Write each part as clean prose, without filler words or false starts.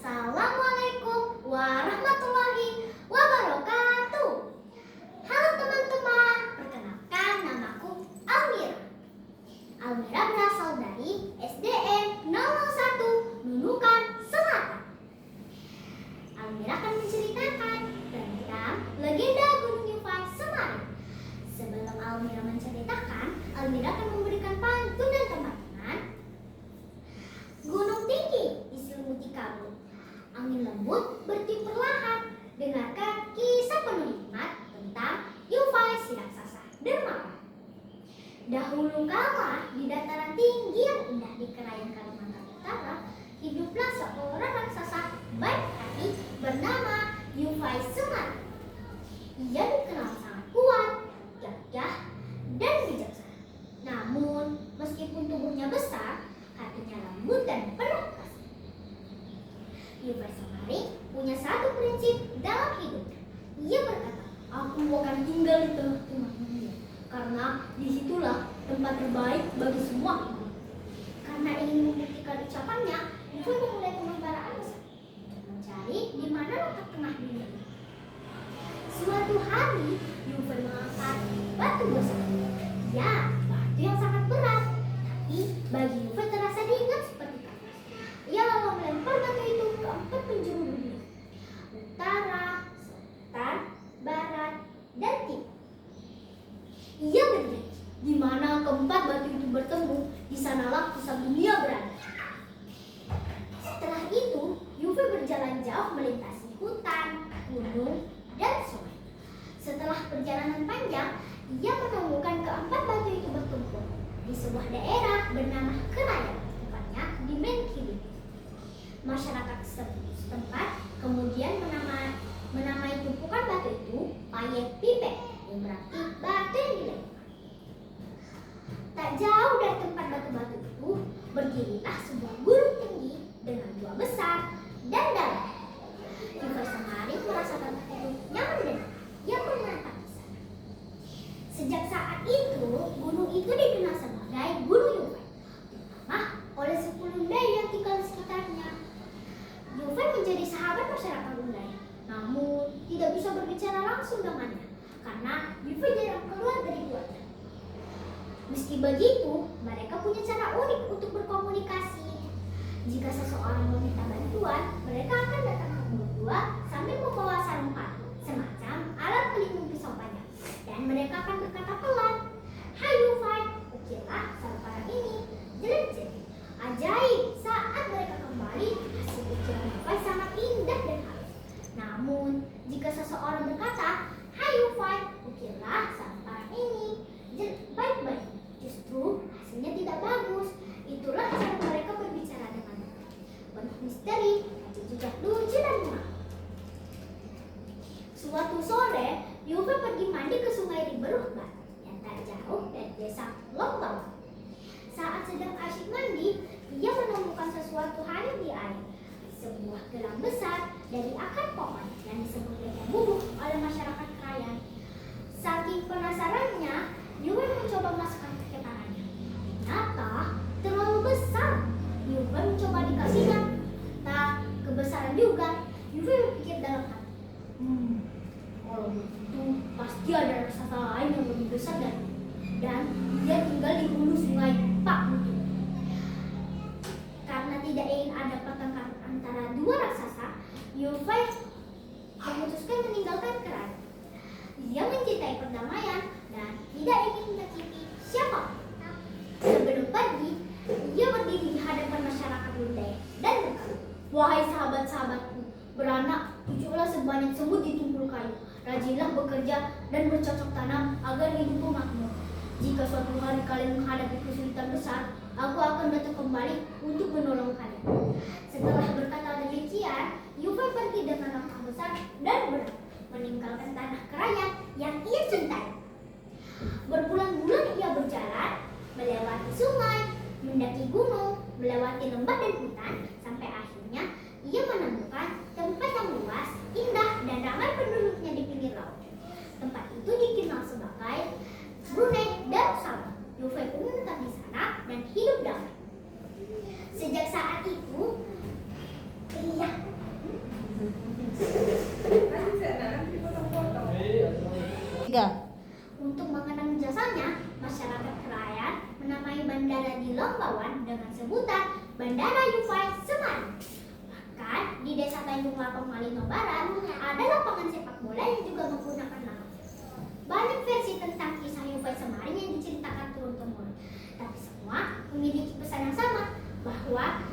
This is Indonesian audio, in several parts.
Assalamualaikum warahmatullahi wabarakatuh. Halo teman-teman, perkenalkan namaku Almira. Almira berasal dari SDN 001 Nunukan, Selatan. Almira akan menceritakan tentang legenda Gunung Yufai Semarang. Sebelum Almira menceritakan, Almira akan memberikan pantun dan teman-teman. Gunung tinggi diselimuti kabut, angin lembut bertiup perlahan. Dengarkan kisah penuh hikmat tentang Yufai si raksasa dermawan. Dahulu kala di dataran tinggi yang indah di Krayan Kalimantan Utara, hiduplah seorang raksasa baik hati bernama Yufai Semarang. Ia dikenal sangat kuat, gagah, dan bijaksana. Namun, meskipun tubuhnya besar, hatinya lembut dan penuh kasih. Yufai Semarang punya satu prinsip dalam hidupnya. Ia berkata, "Aku akan tinggal di tengah-tengah dunia, karena disitulah tempat terbaik bagi semua hidup." Karena ingin membuktikan ucapannya, Yufai memulai pengembaraan besar untuk mencari di mana letak tengah dunia. Suatu hari, Yufai mengangkat batu besar. Ya, batu yang sangat berat. Tapi bagi Yufai terasa ringan seperti kapas. Ia lalu melempar batu itu ke 4 penjuru dunia: utara, selatan, barat, dan timur. Ia berjanji, di mana keempat batu itu bertemu, di sanalah pusat dunia berada. Setelah itu, Yufai berjalan jauh melintasi hutan, gunung, dan sungai. Setelah perjalanan panjang, ia menemukan keempat batu itu bertumpuk di sebuah daerah bernama Krayan, tepatnya di Menkibit. Masyarakat setempat kemudian menamai tumpukan batu itu Payet Pipet, yang berarti batu yang dilempar. Tak jauh dari tempat batu-batu itu berdirilah sebuah gunung tinggi dengan gua besar dan dalam. Yufai Semarang merasakan itu nyaman dan ia pun menetap di sana. Sejak saat itu, gunung itu dikenal sebagai Gunung Yufai, terutama oleh suku Lundai yang tinggal di sekitarnya. Yufai menjadi sahabat masyarakat Lundai, namun tidak bisa berbicara langsung dengannya karena Yufai jarang keluar dari guanya. Meski begitu, mereka punya cara unik untuk berkomunikasi. Jika seseorang meminta bantuan, mereka akan datang ke mulut gua sambil membawa sarung paku, semacam alat pelindung pisau panjang, dan mereka akan berkata pelan, "Hai Yufai, ukirlah sarung panjang ini." Jerit-jerit. Ajaib, saat mereka kembali, hasil ukiran Yufai sangat indah dan halus. Namun, jika seseorang berkata, "Hai Yufai, ukirlah sarung panjang ini," baik-baik, justru hasilnya tidak bagus. Itulah cara mereka berbicara dengan penuh misteri, tapi juga lucu dan menarik. Suatu sore, Yufai pergi mandi ke sungai Riberukbat yang tak jauh dari desa Lombang. Saat sedang asyik mandi, ia menemukan sesuatu hanyut di air. Sebuah gelang besar dari akar pohon yang disebut dengan bubuk oleh masyarakat Krayan. Saking penasarannya, Yufai mencoba masukkan ke tangannya. Ternyata terlalu besar. Yufai mencoba dikasihnya, tak kebesaran juga. Yufai berpikir dalam hati, kalau begitu pasti ada raksasa lain yang lebih besar dan dia tinggal di hulu sungai Pak Mutu. Karena tidak ingin ada pertengkaran antara dua raksasa, Yufai memutuskan meninggalkan Krayan. Dia mencintai perdamaian dan tidak ingin menyakiti siapa. Sebelum pergi, ia berdiri di hadapan masyarakat Lundai dan berkata, "Wahai sahabat-sahabatku, beranak, cucuklah sebanyak semut di tumpul kayu. Rajinlah bekerja dan bercocok tanam agar hidupmu makmur. Jika suatu hari kalian menghadapi kesulitan besar, aku akan datang kembali untuk menolong kalian." Setelah berkata demikian, Yufai pergi dengan langkah besar dan berat, meninggalkan tanah Krayan yang ia cintai. Berbulan-bulan ia berjalan, melewati sungai, mendaki gunung, melewati lembah dan hutan, sampai akhirnya ia menemukan tempat yang luas, indah, dan ramai penduduknya di pinggir laut. Tempat itu dikenal sebagai Brunei Darussalam. Yufai pun menetap di sana dan hidup damai. Sejak saat itu, ia Untuk mengenang jasanya, masyarakat Krayan menamai bandara di Lombawan dengan sebutan Bandara Yufai Semarang. Bahkan di Desa Tanjung Lapang Malino Barat ada lapangan sepak bola yang juga menggunakan nama. Banyak versi tentang kisah Yufai Semarang yang diceritakan turun-temurun, tapi semua memiliki pesan yang sama, bahwa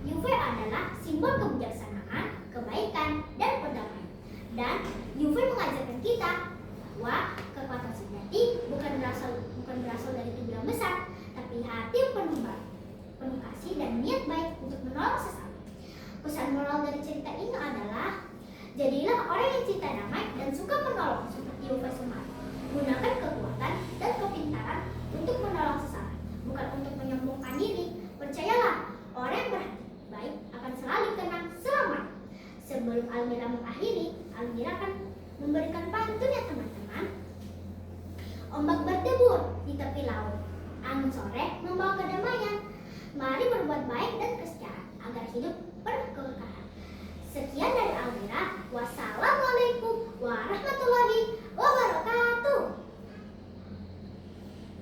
Yufai adalah simbol kebijaksanaan, kebaikan, dan perdamaian. Dan Yufai mengajarkan kita bahwa kekuatan sejati bukan berasal dari tujuan besar, tapi hati yang penuh kasih dan niat baik untuk menolong sesama. Pesan moral dari cerita ini adalah, jadilah orang yang cinta damai dan suka menolong seperti Yufai Semarang. Gunakan kekuatan dan kepintaran untuk menolong sesama, bukan untuk menyombongkan diri. Percayalah, orang yang berhati baik akan selalu tenang selamanya. Sebelum Almira mengakhiri, Almira akan memberikan pantun ya teman-teman. Ombak berdebur di tepi laut, angin sore membawa kedamaian. Mari berbuat baik dan kesejahteraan agar hidup